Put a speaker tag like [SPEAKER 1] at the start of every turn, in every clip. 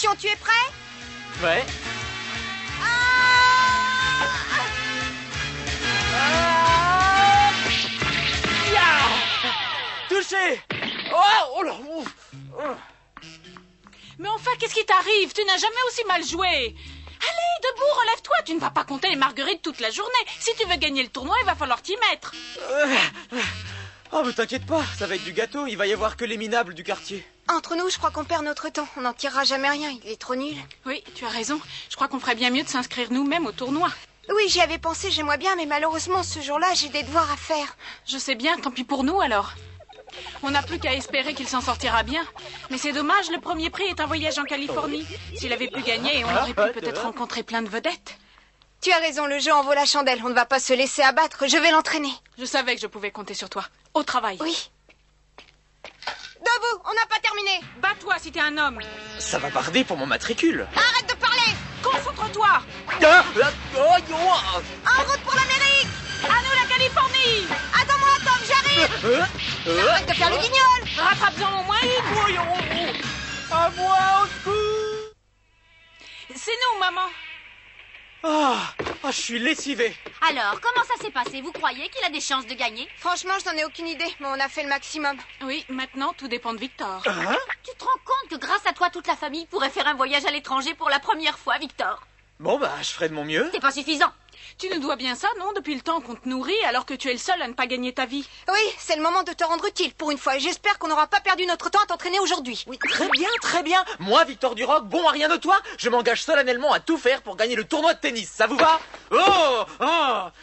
[SPEAKER 1] Attention, tu es prêt?
[SPEAKER 2] Ouais. Touché. Oh là.
[SPEAKER 3] Mais enfin, qu'est-ce qui t'arrive? Tu n'as jamais aussi mal joué. Allez, debout, relève-toi. Tu ne vas pas compter les marguerites toute la journée. Si tu veux gagner le tournoi, il va falloir t'y mettre.
[SPEAKER 2] Oh, mais t'inquiète pas, ça va être du gâteau. Il va y avoir que les minables du quartier.
[SPEAKER 1] Entre nous, je crois qu'on perd notre temps. On n'en tirera jamais rien. Il est trop nul.
[SPEAKER 3] Oui, tu as raison. Je crois qu'on ferait bien mieux de s'inscrire nous-mêmes au tournoi.
[SPEAKER 1] Oui, j'y avais pensé, j'aimerais bien, mais malheureusement, ce jour-là, j'ai des devoirs à faire.
[SPEAKER 3] Je sais bien, tant pis pour nous alors. On n'a plus qu'à espérer qu'il s'en sortira bien. Mais c'est dommage, le premier prix est un voyage en Californie. S'il avait pu gagner, on aurait pu peut-être rencontrer plein de vedettes.
[SPEAKER 1] Tu as raison, le jeu en vaut la chandelle. On ne va pas se laisser abattre. Je vais l'entraîner.
[SPEAKER 3] Je savais que je pouvais compter sur toi. Au travail.
[SPEAKER 1] Oui. Debout, on n'a pas terminé.
[SPEAKER 3] Bats-toi si t'es un homme.
[SPEAKER 2] Ça va barder pour mon matricule.
[SPEAKER 1] Arrête de parler.
[SPEAKER 3] Concentre-toi.
[SPEAKER 1] En route pour l'Amérique.
[SPEAKER 3] À nous la Californie.
[SPEAKER 1] Attends-moi, Tom, j'arrive. Arrête de faire le guignol.
[SPEAKER 3] Rattrape-en au moins une.
[SPEAKER 2] À moi, au secours.
[SPEAKER 3] C'est nous, maman.
[SPEAKER 2] Je suis lessivé.
[SPEAKER 4] Alors, comment ça s'est passé? Vous croyez qu'il a des chances de gagner?
[SPEAKER 1] Franchement, je n'en ai aucune idée, mais on a fait le maximum.
[SPEAKER 3] Oui, maintenant, tout dépend de Victor.
[SPEAKER 4] Tu te rends compte que grâce à toi, toute la famille pourrait faire un voyage à l'étranger pour la première fois, Victor?
[SPEAKER 2] Bon, bah, je ferai de mon mieux.
[SPEAKER 4] C'est pas suffisant.
[SPEAKER 3] Tu nous dois bien ça, non? Depuis le temps qu'on te nourrit, alors que tu es le seul à ne pas gagner ta vie.
[SPEAKER 1] Oui, c'est le moment de te rendre utile pour une fois. Et j'espère qu'on n'aura pas perdu notre temps à t'entraîner aujourd'hui.
[SPEAKER 2] Oui, très bien, très bien. Moi, Victor Duroc, bon à rien de toi, je m'engage solennellement à tout faire pour gagner le tournoi de tennis. Ça vous va?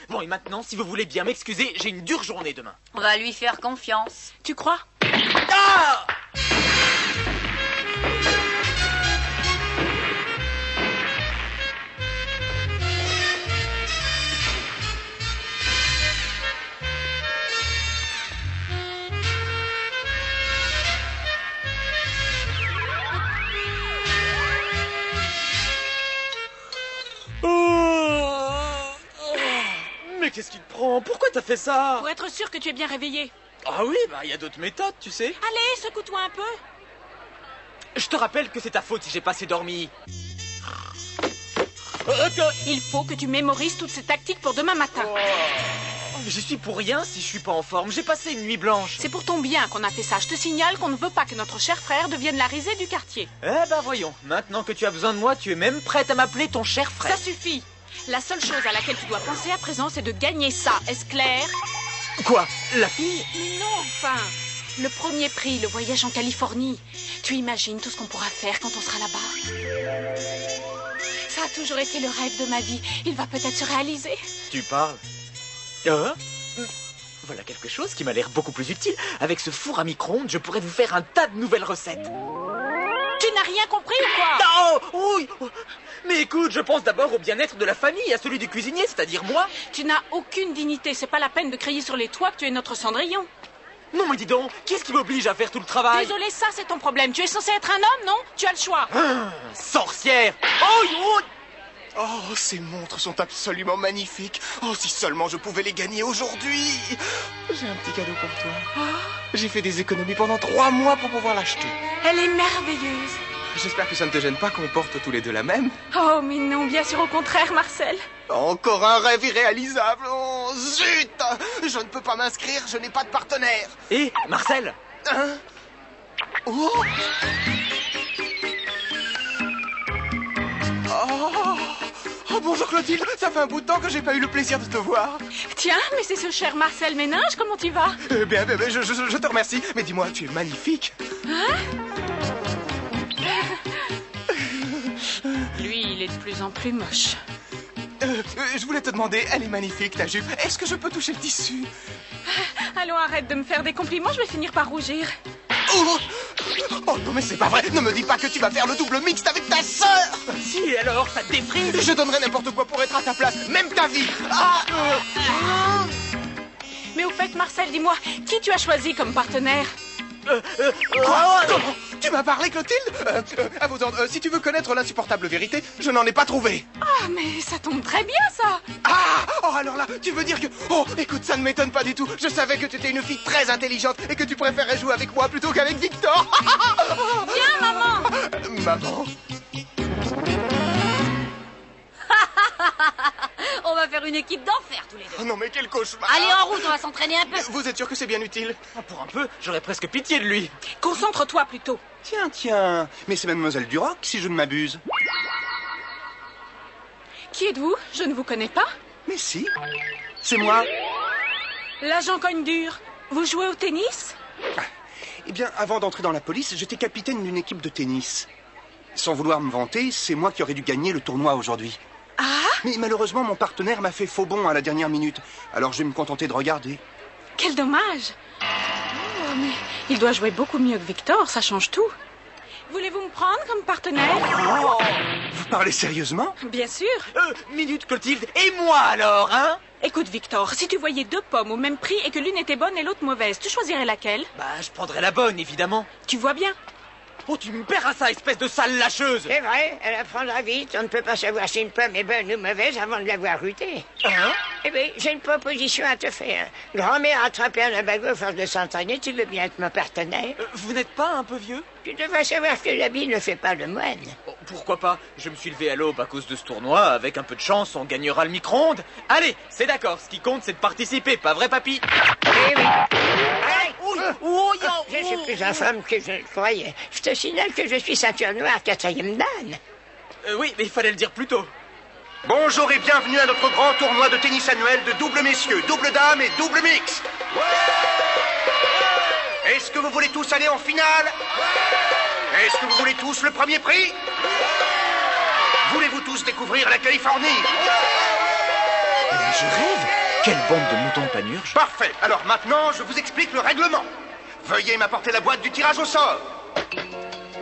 [SPEAKER 2] Bon, et maintenant, si vous voulez bien m'excuser, j'ai une dure journée demain.
[SPEAKER 4] On va lui faire confiance.
[SPEAKER 3] Tu crois?
[SPEAKER 2] Ah! Mais qu'est-ce qui te prend? Pourquoi t'as fait ça?
[SPEAKER 3] Pour être sûr que tu es bien réveillé.
[SPEAKER 2] Ah oui, bah, il y a d'autres méthodes, tu sais.
[SPEAKER 3] Allez, secoue-toi un peu.
[SPEAKER 2] Je te rappelle que c'est ta faute si j'ai pas assez dormi.
[SPEAKER 3] Il faut que tu mémorises toutes ces tactiques pour demain matin.
[SPEAKER 2] J'y suis pour rien si je suis pas en forme. J'ai passé une nuit blanche.
[SPEAKER 3] C'est pour ton bien qu'on a fait ça. Je te signale qu'on ne veut pas que notre cher frère devienne la risée du quartier.
[SPEAKER 2] Eh ben voyons, maintenant que tu as besoin de moi, tu es même prête à m'appeler ton cher frère.
[SPEAKER 3] Ça suffit. La seule chose à laquelle tu dois penser à présent, c'est de gagner ça. Est-ce clair?
[SPEAKER 2] Quoi? La fille?
[SPEAKER 3] Mais non, enfin. Le premier prix, le voyage en Californie. Tu imagines tout ce qu'on pourra faire quand on sera là-bas? Ça a toujours été le rêve de ma vie. Il va peut-être se réaliser.
[SPEAKER 2] Tu parles? Voilà quelque chose qui m'a l'air beaucoup plus utile. Avec ce four à micro-ondes, je pourrais vous faire un tas de nouvelles recettes.
[SPEAKER 3] Tu n'as rien compris ou quoi?
[SPEAKER 2] Oh, oui. Mais écoute, je pense d'abord au bien-être de la famille, à celui du cuisinier, c'est-à-dire moi.
[SPEAKER 3] Tu n'as aucune dignité. C'est pas la peine de crier sur les toits que tu es notre Cendrillon.
[SPEAKER 2] Non, mais dis donc, qu'est-ce qui m'oblige à faire tout le travail?
[SPEAKER 3] Désolé, ça c'est ton problème. Tu es censé être un homme, non? Tu as le choix.
[SPEAKER 2] Sorcière!
[SPEAKER 5] Oh, ces montres sont absolument magnifiques. Oh, si seulement je pouvais les gagner aujourd'hui. J'ai un petit cadeau pour toi. J'ai fait des économies pendant 3 mois pour pouvoir l'acheter.
[SPEAKER 3] Elle est merveilleuse.
[SPEAKER 5] J'espère que ça ne te gêne pas qu'on porte tous les deux la même.
[SPEAKER 3] Oh, mais non, bien sûr, au contraire, Marcel.
[SPEAKER 5] Encore un rêve irréalisable. Oh, zut! Je ne peux pas m'inscrire, je n'ai pas de partenaire.
[SPEAKER 2] Hé, Marcel!
[SPEAKER 5] Hein? Oh! Oh, bonjour Clotilde, ça fait un bout de temps que j'ai pas eu le plaisir de te voir.
[SPEAKER 3] Tiens, mais c'est ce cher Marcel Ménage, comment tu vas?
[SPEAKER 5] Bien, je te remercie. Mais dis-moi, tu es magnifique.
[SPEAKER 3] Lui, il est de plus en plus moche.
[SPEAKER 5] Je voulais te demander, elle est magnifique ta jupe. Est-ce que je peux toucher le tissu?
[SPEAKER 3] Allons, arrête de me faire des compliments, je vais finir par rougir.
[SPEAKER 5] Oh non, mais c'est pas vrai. Ne me dis pas que tu vas faire le double mixte avec ta sœur.
[SPEAKER 2] Si, alors, ça te défrise?
[SPEAKER 5] Je donnerais n'importe quoi pour être à ta place, même ta vie.
[SPEAKER 3] Mais au fait, Marcel, dis-moi, qui tu as choisi comme partenaire?
[SPEAKER 5] Quoi? Comment? Tu m'as parlé, Clotilde? À vos ordres, si tu veux connaître l'insupportable vérité, je n'en ai pas trouvé.
[SPEAKER 3] Ah, mais ça tombe très bien, ça.
[SPEAKER 5] Oh, alors là, tu veux dire que... Oh, écoute, ça ne m'étonne pas du tout. Je savais que tu étais une fille très intelligente et que tu préférais jouer avec moi plutôt qu'avec Victor.
[SPEAKER 3] Viens, maman.
[SPEAKER 5] Maman?
[SPEAKER 4] On va faire une équipe d'enfer tous les deux.
[SPEAKER 5] Oh non, mais quel cauchemar!
[SPEAKER 4] Allez, en route, on va s'entraîner un peu.
[SPEAKER 5] Vous êtes sûr que c'est bien utile?
[SPEAKER 2] Ah, pour un peu, j'aurais presque pitié de lui.
[SPEAKER 3] Concentre-toi plutôt.
[SPEAKER 6] Tiens, mais c'est Mademoiselle Duroc, si je ne m'abuse.
[SPEAKER 3] Qui êtes-vous? Je ne vous connais pas.
[SPEAKER 6] Mais si, c'est moi.
[SPEAKER 3] L'agent Cogne-Dur. Vous jouez au tennis?
[SPEAKER 6] Eh bien, avant d'entrer dans la police, j'étais capitaine d'une équipe de tennis. Sans vouloir me vanter, c'est moi qui aurais dû gagner le tournoi aujourd'hui.
[SPEAKER 3] Ah?
[SPEAKER 6] Mais malheureusement, mon partenaire m'a fait faux bond à la dernière minute. Alors je vais me contenter de regarder.
[SPEAKER 3] Quel dommage. Oh, mais il doit jouer beaucoup mieux que Victor, ça change tout. Voulez-vous me prendre comme partenaire?
[SPEAKER 6] Oh, vous parlez sérieusement?
[SPEAKER 3] Bien sûr.
[SPEAKER 2] Minute, Clotilde. Et moi alors, hein?
[SPEAKER 3] Écoute, Victor, si tu voyais deux pommes au même prix et que l'une était bonne et l'autre mauvaise, tu choisirais laquelle?
[SPEAKER 2] Bah, je prendrais la bonne, évidemment.
[SPEAKER 3] Tu vois bien.
[SPEAKER 2] Oh, tu me perds à ça, espèce de sale lâcheuse!
[SPEAKER 7] C'est vrai, elle apprendra vite. On ne peut pas savoir si une pomme est bonne ou mauvaise avant de l'avoir goûtée.
[SPEAKER 2] Hein?
[SPEAKER 7] Eh bien, j'ai une proposition à te faire. Grand-mère a attrapé un abago à force de s'entraîner. Tu veux bien être mon partenaire?
[SPEAKER 2] Vous n'êtes pas un peu vieux?
[SPEAKER 7] Tu devrais savoir que l'habit ne fait pas le moine.
[SPEAKER 2] Oh, pourquoi pas? Je me suis levé à l'aube à cause de ce tournoi. Avec un peu de chance, on gagnera le micro-ondes. Allez, c'est d'accord. Ce qui compte, c'est de participer, pas vrai, papy?
[SPEAKER 7] Eh oui. Allez.
[SPEAKER 2] Oh,
[SPEAKER 7] Je suis plus en forme que je le croyais. Je te signale que je suis ceinture noire 4e dan.
[SPEAKER 2] Oui, mais il fallait le dire plus tôt.
[SPEAKER 6] Bonjour et bienvenue à notre grand tournoi de tennis annuel de double messieurs, double dames et double mix. Est-ce que vous voulez tous aller en finale? Est-ce que vous voulez tous le premier prix? Voulez-vous tous découvrir la Californie?
[SPEAKER 2] Je rêve. Quelle bande de moutons de panurge.
[SPEAKER 6] Parfait. Alors maintenant, je vous explique le règlement. Veuillez m'apporter la boîte du tirage au sort.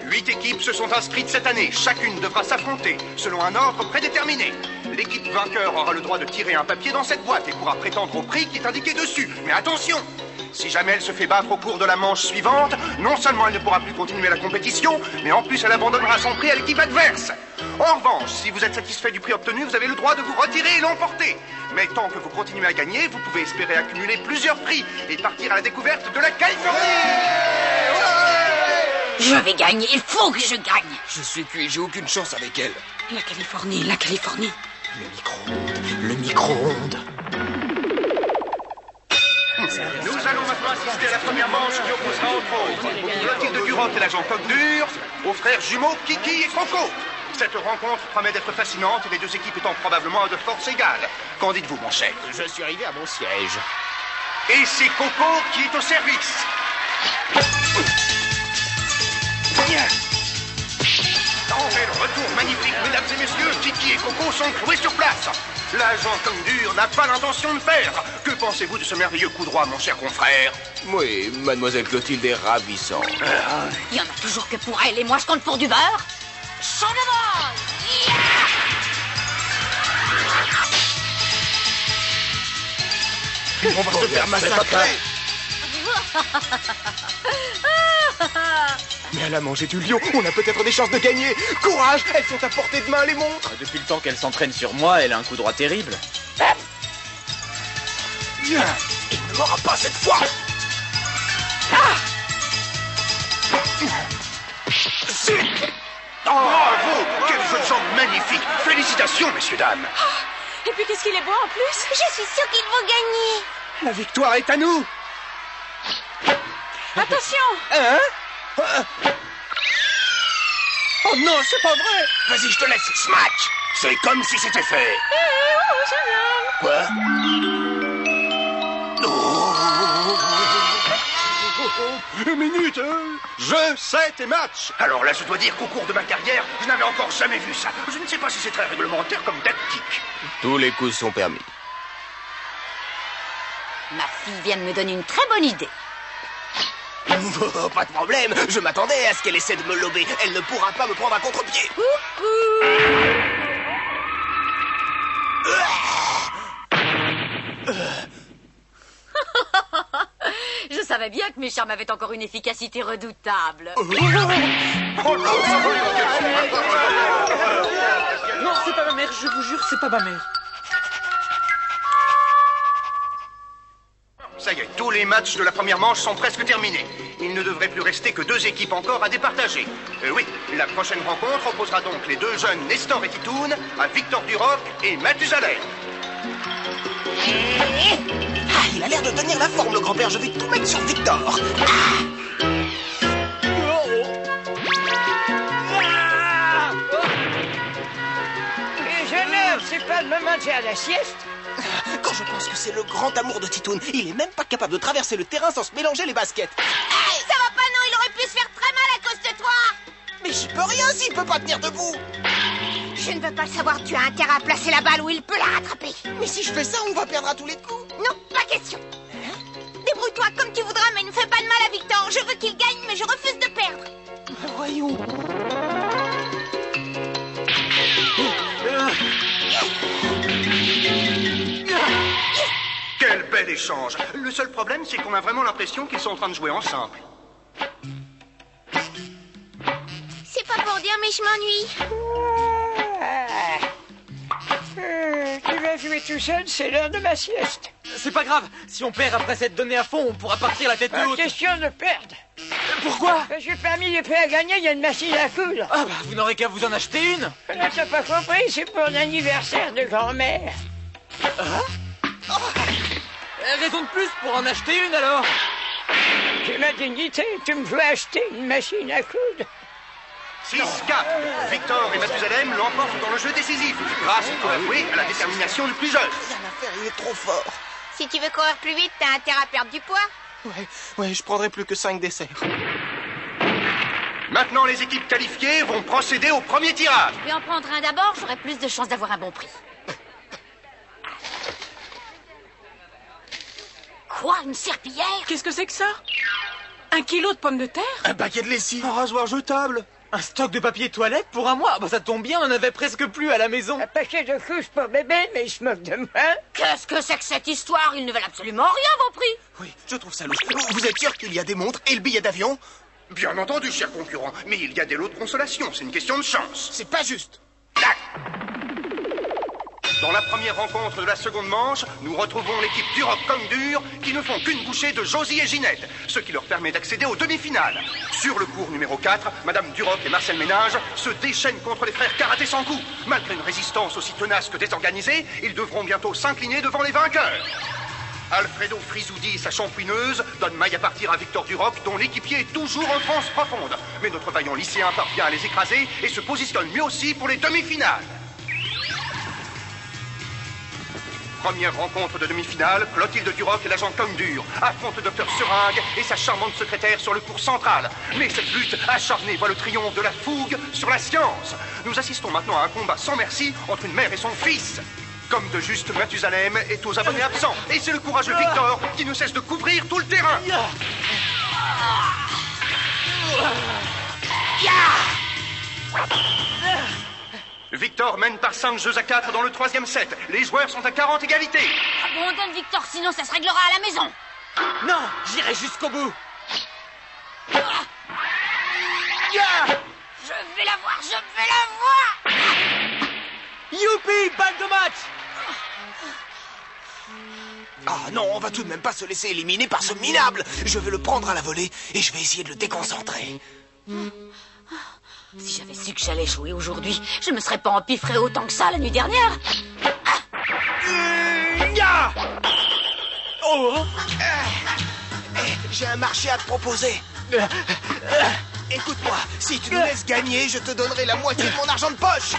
[SPEAKER 6] 8 équipes se sont inscrites cette année. Chacune devra s'affronter selon un ordre prédéterminé. L'équipe vainqueur aura le droit de tirer un papier dans cette boîte et pourra prétendre au prix qui est indiqué dessus. Mais attention! Si jamais elle se fait battre au cours de la manche suivante, non seulement elle ne pourra plus continuer la compétition, mais en plus elle abandonnera son prix à l'équipe adverse. En revanche, si vous êtes satisfait du prix obtenu, vous avez le droit de vous retirer et l'emporter. Mais tant que vous continuez à gagner, vous pouvez espérer accumuler plusieurs prix et partir à la découverte de la Californie.
[SPEAKER 4] Je vais gagner, il faut que je gagne.
[SPEAKER 5] Je suis cuit, j'ai aucune chance avec elle.
[SPEAKER 3] La Californie, la Californie.
[SPEAKER 2] Le micro-ondes.
[SPEAKER 6] Nous allons maintenant assister à la première manche qui opposera entre autres Clotilde Duroc et l'agent Cogne-Dur aux frères jumeaux Kiki et Coco. Cette rencontre promet d'être fascinante et les deux équipes étant probablement à de forces égales. Qu'en dites-vous, mon chef?
[SPEAKER 5] Je suis arrivé à mon siège.
[SPEAKER 6] Et c'est Coco qui est au service. Quel retour magnifique, mesdames et messieurs. Kiki et Coco sont cloués sur place. L'agent Cogne-Dur n'a pas l'intention de perdre. Que pensez-vous de ce merveilleux coup droit, mon cher confrère?
[SPEAKER 5] Oui, mademoiselle Clotilde est ravissante.
[SPEAKER 4] Il y en a toujours que pour elle et moi je compte pour du beurre. Show the ball!
[SPEAKER 5] On va se faire massacrer. Mais elle a mangé du lion, on a peut-être des chances de gagner. Courage, elles sont à portée de main, les montres.
[SPEAKER 2] Depuis le temps qu'elle s'entraîne sur moi, elle a un coup droit terrible.
[SPEAKER 5] Il ne m'aura pas cette fois.
[SPEAKER 6] Bravo! Quel jeu de jambes magnifique! Félicitations, messieurs, dames!
[SPEAKER 3] Et puis qu'est-ce qu'il est beau en plus?
[SPEAKER 1] Je suis sûre qu'ils vont gagner.
[SPEAKER 5] La victoire est à nous.
[SPEAKER 3] Attention!
[SPEAKER 5] Hein? Oh non, c'est pas vrai.
[SPEAKER 6] Vas-y, je te laisse, smack! C'est comme si c'était fait! Quoi?
[SPEAKER 5] Une minute, jeu, 7 et match.
[SPEAKER 6] Alors là, je dois dire qu'au cours de ma carrière, je n'avais encore jamais vu ça. Je ne sais pas si c'est très réglementaire comme tactique.
[SPEAKER 5] Tous les coups sont permis.
[SPEAKER 4] Ma fille vient de me donner une très bonne idée.
[SPEAKER 5] Oh, pas de problème, je m'attendais à ce qu'elle essaie de me lober. Elle ne pourra pas me prendre à contre-pied.
[SPEAKER 4] Je savais bien que mes charmes avaient encore une efficacité redoutable.
[SPEAKER 2] Non, c'est pas ma mère, je vous jure, c'est pas ma mère.
[SPEAKER 6] Ça y est, tous les matchs de la première manche sont presque terminés. Il ne devrait plus rester que 2 équipes encore à départager. Oui, la prochaine rencontre opposera donc les 2 jeunes Nestor et Titoun à Victor Duroc et Mathusalem.
[SPEAKER 5] Ah, il a l'air de tenir la forme, le grand-père. Je vais tout mettre sur Victor.
[SPEAKER 7] Déjeuneur, c'est pas le moment de faire la sieste?
[SPEAKER 5] Quand je pense que c'est le grand amour de Titoun, il est même pas capable de traverser le terrain sans se mélanger les baskets.
[SPEAKER 1] Hey, ça va pas, non, il aurait pu se faire très mal à cause de toi.
[SPEAKER 5] Mais j'y peux rien s'il peut pas tenir debout.
[SPEAKER 1] Je ne veux pas le savoir, tu as intérêt à placer la balle où il peut la rattraper.
[SPEAKER 5] Mais si je fais ça, on va perdre à tous les coups.
[SPEAKER 1] Non, pas question. Débrouille-toi comme tu voudras, mais ne fais pas de mal à Victor. Je veux qu'il gagne, mais je refuse de perdre.
[SPEAKER 5] Voyons.
[SPEAKER 6] Quel bel échange. Le seul problème, c'est qu'on a vraiment l'impression qu'ils sont en train de jouer ensemble.
[SPEAKER 1] C'est pas pour dire, mais je m'ennuie.
[SPEAKER 7] Tu vas jouer tout seul, c'est l'heure de ma sieste.
[SPEAKER 2] C'est pas grave, si on perd après s'être donné à fond, on pourra partir la tête
[SPEAKER 7] Pas
[SPEAKER 2] haute.
[SPEAKER 7] question de perdre.
[SPEAKER 2] Pourquoi?
[SPEAKER 7] J'ai parmi les prêts à gagner, il y a une machine à coudre.
[SPEAKER 2] Ah bah, vous n'aurez qu'à vous en acheter une.
[SPEAKER 7] Là, t'as pas compris, c'est pour l'anniversaire de grand-mère.
[SPEAKER 2] Raison de plus pour en acheter une alors.
[SPEAKER 7] J'ai ma dignité, tu me veux acheter une machine à coudre.
[SPEAKER 6] 6-4. Victor et Mathusalem l'emportent dans le jeu décisif, grâce, il faut l'avouer, à la détermination du plus jeune.
[SPEAKER 5] Rien à faire, il est trop fort.
[SPEAKER 1] Si tu veux courir plus vite, t'as intérêt à perdre du poids.
[SPEAKER 5] Ouais, je prendrai plus que 5 desserts.
[SPEAKER 6] Maintenant, les équipes qualifiées vont procéder au premier tirage.
[SPEAKER 4] Je vais en prendre un d'abord, j'aurai plus de chances d'avoir un bon prix. Quoi, une serpillière?
[SPEAKER 3] Qu'est-ce que c'est que ça? 1 kilo de pommes de terre?
[SPEAKER 5] Un paquet de lessive.
[SPEAKER 2] Un rasoir jetable. Un stock de papier toilette pour un mois? Bah ça tombe bien, on en avait presque plus à la maison.
[SPEAKER 7] Un paquet de couches pour bébé, mais il se moque de moi.
[SPEAKER 4] Qu'est-ce que c'est que cette histoire? Ils ne veulent absolument rien, vos prix.
[SPEAKER 5] Oui, je trouve ça louche. Vous êtes sûr qu'il y a des montres et le billet d'avion?
[SPEAKER 6] Bien entendu, cher concurrent, mais il y a des lots de consolation, c'est une question de chance.
[SPEAKER 5] C'est pas juste.
[SPEAKER 6] Dans la première rencontre de la seconde manche, nous retrouvons l'équipe Duroc comme dur qui ne font qu'une bouchée de Josie et Ginette, ce qui leur permet d'accéder aux demi-finales. Sur le cours numéro 4, Madame Duroc et Marcel Ménage se déchaînent contre les frères Karaté sans coup. Malgré une résistance aussi tenace que désorganisée, ils devront bientôt s'incliner devant les vainqueurs. Alfredo Frisoudi et sa champouineuse donnent maille à partir à Victor Duroc, dont l'équipier est toujours en transe profonde. Mais notre vaillant lycéen parvient à les écraser et se positionne lui aussi pour les demi-finales. Première rencontre de demi-finale, Clotilde Duroc et l'agent Comme Dur affrontent Dr Seringue et sa charmante secrétaire sur le cours central. Mais cette lutte acharnée voit le triomphe de la fougue sur la science. Nous assistons maintenant à un combat sans merci entre une mère et son fils. Comme de juste, Mathusalem est aux abonnés absents. Et c'est le courageux Victor qui ne cesse de couvrir tout le terrain. Victor mène par 5 jeux à 4 dans le 3e set. Les joueurs sont à 40 égalités.
[SPEAKER 4] Abandonne Victor, sinon ça se réglera à la maison.
[SPEAKER 2] Non, j'irai jusqu'au bout.
[SPEAKER 4] Je vais la voir, je vais la voir.
[SPEAKER 2] Youpi, balle de match.
[SPEAKER 5] Ah non, on va tout de même pas se laisser éliminer par ce minable. Je vais le prendre à la volée et je vais essayer de le déconcentrer.
[SPEAKER 4] Si j'avais su que j'allais jouer aujourd'hui, je me serais pas empiffré autant que ça la nuit dernière.
[SPEAKER 5] J'ai un marché à te proposer. Écoute-moi, si tu nous laisses gagner, je te donnerai la moitié de mon argent de poche.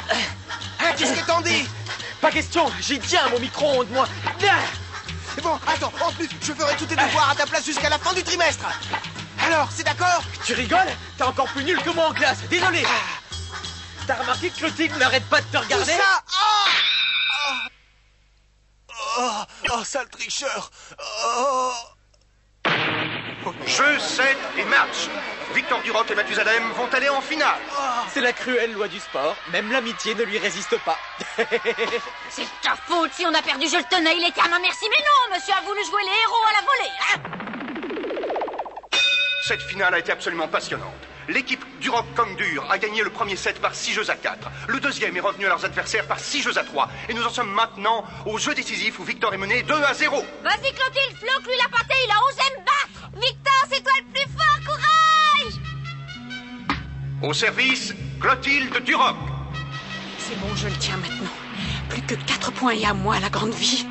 [SPEAKER 5] Hein, qu'est-ce que t'en dis?
[SPEAKER 2] Pas question, j'y tiens mon micro-ondes, moi.
[SPEAKER 5] Bon, attends, en plus, je ferai tous tes devoirs à ta place jusqu'à la fin du trimestre. Alors, c'est d'accord?
[SPEAKER 2] Tu rigoles? T'es encore plus nul que moi en classe, désolé. T'as remarqué que Clotilde n'arrête pas de te
[SPEAKER 5] Tout
[SPEAKER 2] regarder?
[SPEAKER 5] ça? Oh, sale tricheur.
[SPEAKER 6] Jeu 7 et match. Victor Duroc et Mathusalem vont aller en finale.
[SPEAKER 2] C'est la cruelle loi du sport, même l'amitié ne lui résiste pas.
[SPEAKER 4] C'est ta faute si on a perdu, je le tenais, il était à ma merci. Mais non, monsieur a voulu jouer les héros à la volée, hein.
[SPEAKER 6] Cette finale a été absolument passionnante. L'équipe Duroc comme dur a gagné le premier set par 6 jeux à 4. Le deuxième est revenu à leurs adversaires par 6 jeux à 3. Et nous en sommes maintenant au jeu décisif où Victor est mené 2-0.
[SPEAKER 4] Vas-y Clotilde, floque lui la pâtée, il a osé me battre. Victor, c'est toi le plus fort, courage.
[SPEAKER 6] Au service, Clotilde Duroc.
[SPEAKER 3] C'est bon, je le tiens maintenant. Plus que 4 points et à moi, la grande vie.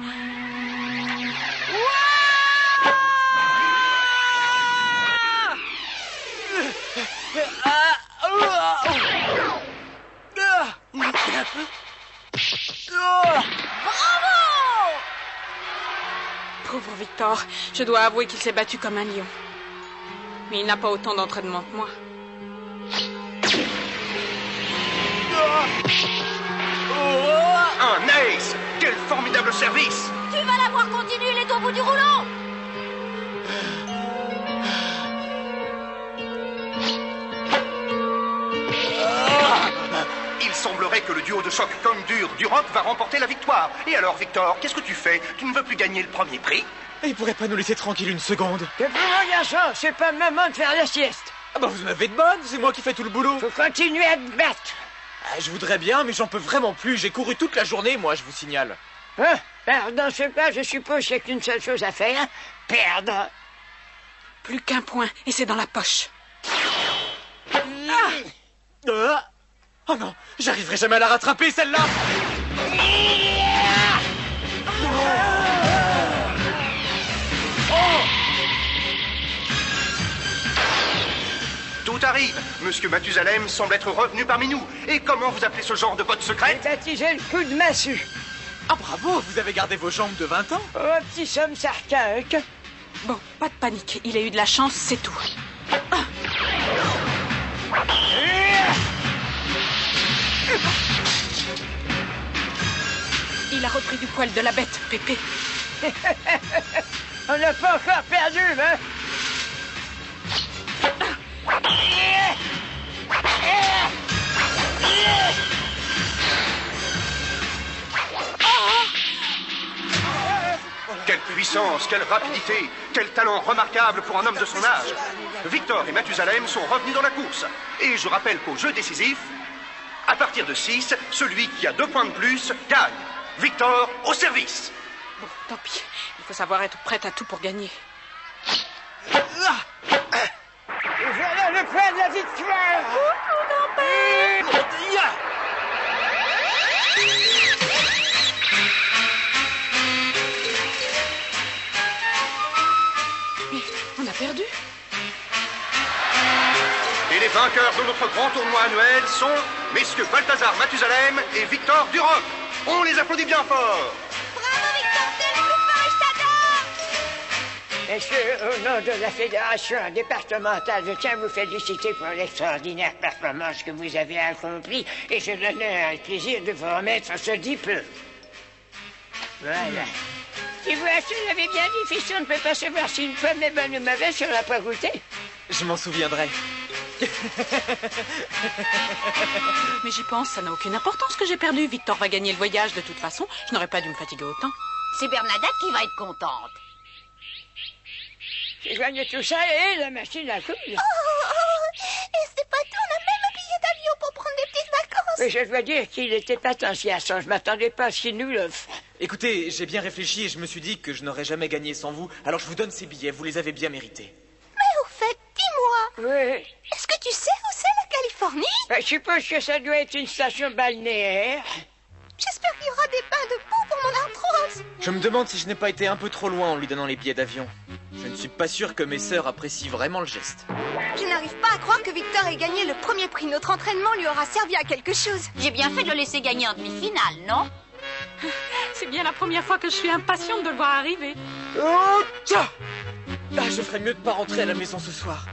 [SPEAKER 3] Victor. Je dois avouer qu'il s'est battu comme un lion. Mais il n'a pas autant d'entraînement que moi.
[SPEAKER 6] Un ace! Quel formidable service!
[SPEAKER 4] Tu vas la voir continuer, il est au bout du rouleau.
[SPEAKER 6] Il semblerait que le duo de choc Condur du Rock va remporter la victoire. Et alors, Victor, qu'est-ce que tu fais? Tu ne veux plus gagner le premier prix?
[SPEAKER 2] Il pourrait pas nous laisser tranquille une seconde?
[SPEAKER 7] Que plus mon garçon, c'est pas le moment de faire la sieste.
[SPEAKER 2] Ah bah vous en avez de bonnes, c'est moi qui fais tout le boulot.
[SPEAKER 7] Faut continuer à te battre.
[SPEAKER 2] Ah, je voudrais bien, mais j'en peux vraiment plus. J'ai couru toute la journée, moi, je vous signale.
[SPEAKER 7] Hein? Alors, dans ce cas, je suppose qu'il n'y a qu'une seule chose à faire, perdre.
[SPEAKER 3] Plus qu'un point, et c'est dans la poche.
[SPEAKER 2] Oh non, j'arriverai jamais à la rattraper, celle-là.
[SPEAKER 6] Tout arrive. Monsieur Mathusalem semble être revenu parmi nous. Et comment vous appelez ce genre de botte secrète?
[SPEAKER 7] J'ai baptisé le coup de massue.
[SPEAKER 2] Ah bravo, vous avez gardé vos jambes de 20 ans.
[SPEAKER 7] Oh, petit somme sarcasque.
[SPEAKER 3] Bon, pas de panique. Il a eu de la chance, c'est tout. Il a repris du poil de la bête, Pépé.
[SPEAKER 7] On n'a pas encore perdu, hein?
[SPEAKER 6] Quelle puissance, quelle rapidité, quel talent remarquable pour un homme de son âge. Victor et Mathusalem sont revenus dans la course. Et je rappelle qu'au jeu décisif, à partir de 6, celui qui a 2 points de plus gagne. Victor, au service.
[SPEAKER 3] Bon, tant pis. Il faut savoir être prête à tout pour gagner.
[SPEAKER 7] Et voilà le point de la victoire.
[SPEAKER 3] Mais on a perdu.
[SPEAKER 6] Et les vainqueurs de notre grand tournoi annuel sont messieurs Balthazar Mathusalem et Victor Duroc. On les applaudit bien fort.
[SPEAKER 1] Bravo, Victor, t'es le plus fort et je t'adore.
[SPEAKER 7] Messieurs, au nom de la Fédération départementale, je tiens à vous féliciter pour l'extraordinaire performance que vous avez accomplie et j'ai l'honneur et le plaisir de vous remettre ce diplôme. Voilà. Et vous, je l'avais bien dit, fiston, on ne peut pas savoir si une pomme est bonne ou mauvaise si on l'a pas goûté.
[SPEAKER 2] Je m'en souviendrai.
[SPEAKER 3] Mais j'y pense, ça n'a aucune importance que j'ai perdu. Victor va gagner le voyage de toute façon. Je n'aurais pas dû me fatiguer autant.
[SPEAKER 4] C'est Bernadette qui va être contente.
[SPEAKER 7] J'ai gagné tout ça et la machine à coudre.
[SPEAKER 1] Et c'est pas tout, on a même un billet d'avion pour prendre des petites vacances.
[SPEAKER 7] Mais je dois dire qu'il était pas tant si à ça. Je m'attendais pas à ce qu'il nous l'offre.
[SPEAKER 2] Écoutez, j'ai bien réfléchi et je me suis dit que je n'aurais jamais gagné sans vous. Alors je vous donne ces billets, vous les avez bien mérités.
[SPEAKER 1] Mais au fait, dis-moi,
[SPEAKER 7] Oui.
[SPEAKER 1] est-ce que tu sais où c'est la Californie?
[SPEAKER 7] Je suppose que ça doit être une station balnéaire.
[SPEAKER 1] J'espère qu'il y aura des bains de boue pour mon arthrose.
[SPEAKER 2] Je me demande si je n'ai pas été un peu trop loin en lui donnant les billets d'avion. Je ne suis pas sûr que mes sœurs apprécient vraiment le geste.
[SPEAKER 1] Je n'arrive pas à croire que Victor ait gagné le premier prix. Notre entraînement lui aura servi à quelque chose.
[SPEAKER 4] J'ai bien fait de le laisser gagner en demi-finale, non?
[SPEAKER 3] C'est bien la première fois que je suis impatiente de le voir arriver.
[SPEAKER 2] Oh, tiens! Ah, je ferais mieux de pas rentrer à la maison ce soir.